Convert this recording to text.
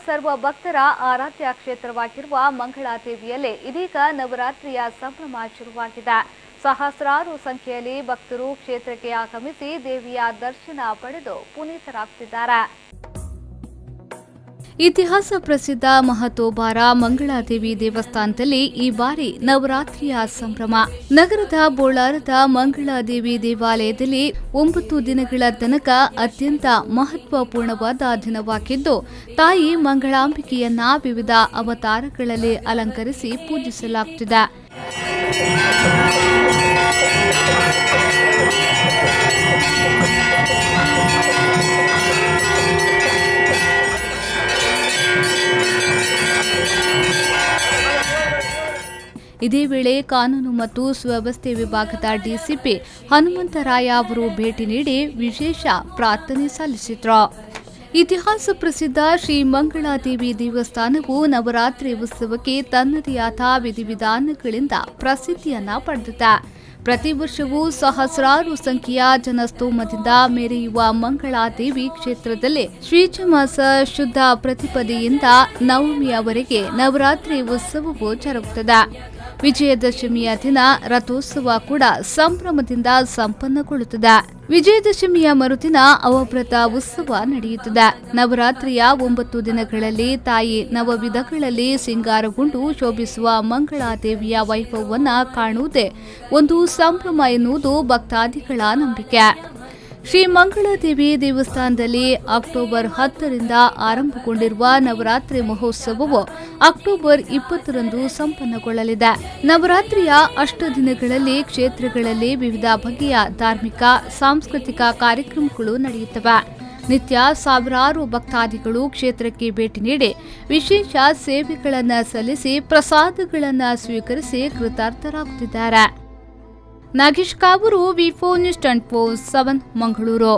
ಸರ್ವ ಭಕ್ತರ ಆರಾಧ್ಯ ಕ್ಷೇತ್ರವಾಗಿರುವ ಮಂಗಳಾದೇವಿಯಲ್ಲಿ ಇದೀಗ ನವರಾತ್ರಿಯ ಸಂಭ್ರಮ ಶುರುವಾಗಿದೆ. ಸಹಸ್ರಾರು ಸಂಖ್ಯೆಯಲ್ಲಿ ಭಕ್ತರು ಕ್ಷೇತ್ರಕ್ಕೆ ಆಗಮಿಸಿ ದೇವಿಯ ದರ್ಶನ ಪಡೆದು ಪುನೀತರಾಗುತ್ತಿದ್ದಾರೆ. ಇತಿಹಾಸ ಪ್ರಸಿದ್ಧ ಮಹತೋಬಾರ ಮಂಗಳಾದೇವಿ ದೇವಸ್ಥಾನದಲ್ಲಿ ಈ ಬಾರಿ ನವರಾತ್ರಿಯ ಸಂಭ್ರಮ. ನಗರದ ಬೋಳಾರದ ಮಂಗಳಾದೇವಿ ದೇವಾಲಯದಲ್ಲಿ 9 ದಿನಗಳ ತನಕ ಅತ್ಯಂತ ಮಹತ್ವಪೂರ್ಣವಾದ ದಿನವಾಗಿದ್ದು, ತಾಯಿ ಮಂಗಳಾಂಬಿಕೆಯನ್ನ ವಿವಿಧ ಅವತಾರಗಳಲ್ಲಿ ಅಲಂಕರಿಸಿ ಪೂಜಿಸಲಾಗುತ್ತಿದೆ. ಇದೇ ವೇಳೆ ಕಾನೂನು ಮತ್ತು ಸುವ್ಯವಸ್ಥೆ ವಿಭಾಗದ ಡಿಸಿಪಿ ಹನುಮಂತರಾಯ ಅವರು ಭೇಟಿ ನೀಡಿ ವಿಶೇಷ ಪ್ರಾರ್ಥನೆ ಸಲ್ಲಿಸಿದರು. ಇತಿಹಾಸ ಪ್ರಸಿದ್ಧ ಶ್ರೀ ಮಂಗಳಾದೇವಿ ದೇವಸ್ಥಾನವು ನವರಾತ್ರಿ ಉತ್ಸವಕ್ಕೆ ತನ್ನದೇ ಆದ ವಿಧಿವಿಧಾನಗಳಿಂದ ಪ್ರಸಿದ್ಧಿಯನ್ನ ಪಡೆದಿದೆ. ಪ್ರತಿ ವರ್ಷವೂ ಸಹಸ್ರಾರು ಸಂಖ್ಯೆಯ ಜನಸ್ತೋಮದಿಂದ ಮೆರೆಯುವ ಮಂಗಳಾದೇವಿ ಕ್ಷೇತ್ರದಲ್ಲಿ ಶ್ರೀಚಮಾಸ ಶುದ್ಧ ಪ್ರತಿಪದೆಯಿಂದ ನವಮಿಯವರೆಗೆ ನವರಾತ್ರಿ ಉತ್ಸವವು ಜರುಗುತ್ತದೆ. ವಿಜಯದಶಮಿಯ ದಿನ ರಥೋತ್ಸವ ಕೂಡ ಸಂಭ್ರಮದಿಂದ ಸಂಪನ್ನಗೊಳ್ಳುತ್ತದೆ. ವಿಜಯದಶಮಿಯ ಮರುದಿನ ಅವಭೃತ ಉತ್ಸವ ನಡೆಯುತ್ತದೆ. ನವರಾತ್ರಿಯ 9 ದಿನಗಳಲ್ಲಿ ತಾಯಿ ನವವಿಧಗಳಲ್ಲಿ ಸಿಂಗಾರಗೊಂಡು ಶೋಭಿಸುವ ಮಂಗಳಾದೇವಿಯ ವೈಭವವನ್ನು ಕಾಣುವುದೇ ಒಂದು ಸಂಭ್ರಮ ಎನ್ನುವುದು ಭಕ್ತಾದಿಗಳ ನಂಬಿಕೆ. ಶ್ರೀ ಮಂಗಳಾದೇವಿ ದೇವಸ್ಥಾನದಲ್ಲಿ ಅಕ್ಟೋಬರ್ 10ರಿಂದ ಆರಂಭಗೊಂಡಿರುವ ನವರಾತ್ರಿ ಮಹೋತ್ಸವವು ಅಕ್ಟೋಬರ್ 20ರಂದು ಸಂಪನ್ನಗೊಳ್ಳಲಿದೆ. ನವರಾತ್ರಿಯ ಅಷ್ಟದಿನಗಳಲ್ಲಿ ಕ್ಷೇತ್ರಗಳಲ್ಲಿ ವಿವಿಧ ಬಗೆಯ ಧಾರ್ಮಿಕ ಸಾಂಸ್ಕೃತಿಕ ಕಾರ್ಯಕ್ರಮಗಳು ನಡೆಯುತ್ತವೆ. ನಿತ್ಯ ಸಾವಿರಾರು ಭಕ್ತಾದಿಗಳು ಕ್ಷೇತ್ರಕ್ಕೆ ಭೇಟಿ ನೀಡಿ ವಿಶೇಷ ಸೇವೆಗಳನ್ನು ಸಲ್ಲಿಸಿ ಪ್ರಸಾದಗಳನ್ನು ಸ್ವೀಕರಿಸಿ ಕೃತಾರ್ಥರಾಗುತ್ತಿದ್ದಾರೆ. ನಾಗೇಶ್ ಕಾವೂರು, ವಿ4 ನ್ಯೂಸ್ 24/7 ಮಂಗಳೂರು.